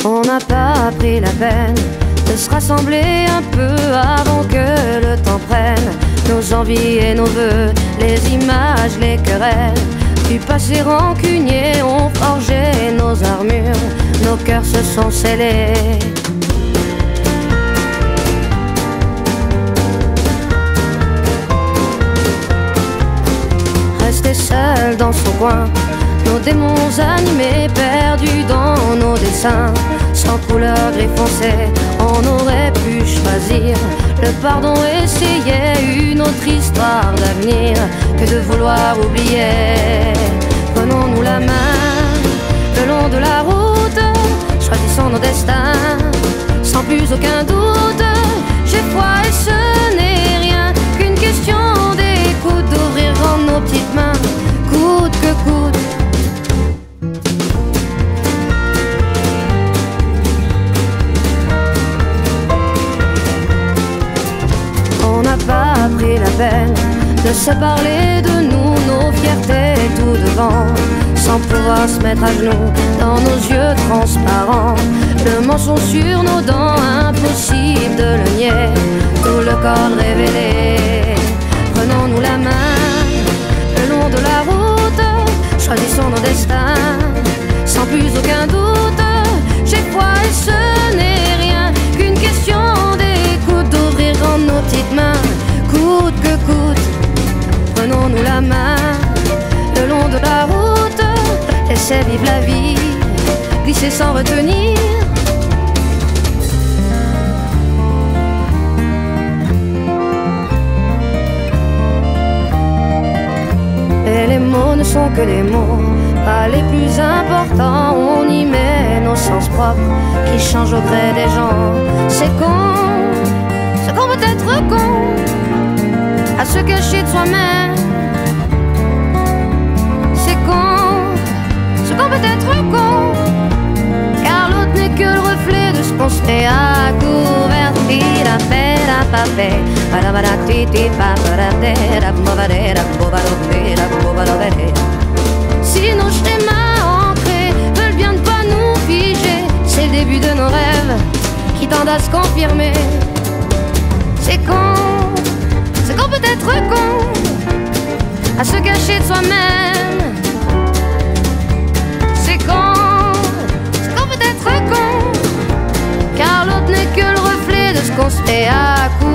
On n'a pas pris la peine de se rassembler un peu avant que le temps prenne nos envies et nos vœux, les images, les querelles du passé rancunier ont forgé nos armures, nos cœurs se sont scellés. Rester seul dans son coin, nos démons animés, perdus dans nos dessins, sans couleur gris foncé, on aurait pu choisir le pardon, essayer une autre histoire d'avenir que de vouloir oublier. Prenons-nous la main le long de la route, choisissons nos destins sans plus aucun doute. J'ai foi et ce n'est rien qu'une question d'écoute, d'ouvrir grand nos petites mains, coûte que coûte. On n'a pas pris la peine de se parler de nous, nos fiertés tout devant, sans pouvoir se mettre à genoux dans nos yeux transparents. Le mensonge sur nos dents, impossible de le nier, tout le corps révélé. Prenons-nous la main le long de la route, choisissons nos destins sans plus aucun doute. J'ai foi et ce n'est rien qu'une question d'écoute, d'ouvrir grand nos petites mains, coûte que coûte. Prenons-nous la main le long de la route, laissez vivre la vie, glisser sans retenir. Et les mots ne sont que des mots, pas les plus importants. On y met nos sens propres qui changent au gré des gens. C'est qu'on peut être con à se cacher de soi-même. C'est qu'on peut être con, car l'autre n'est que le reflet de ce qu'on se fait à couvert. Tira pera papé, para para titi paparadera, movadera, bobadera, bobadera. Si nos schémas ancrés veulent bien ne pas nous figer, c'est le début de nos rêves qui tendent à se confirmer. C'est qu'on peut être con à se cacher de soi-même. C'est qu'on peut être con, car l'autre n'est que le reflet de ce qu'on se fait à coup.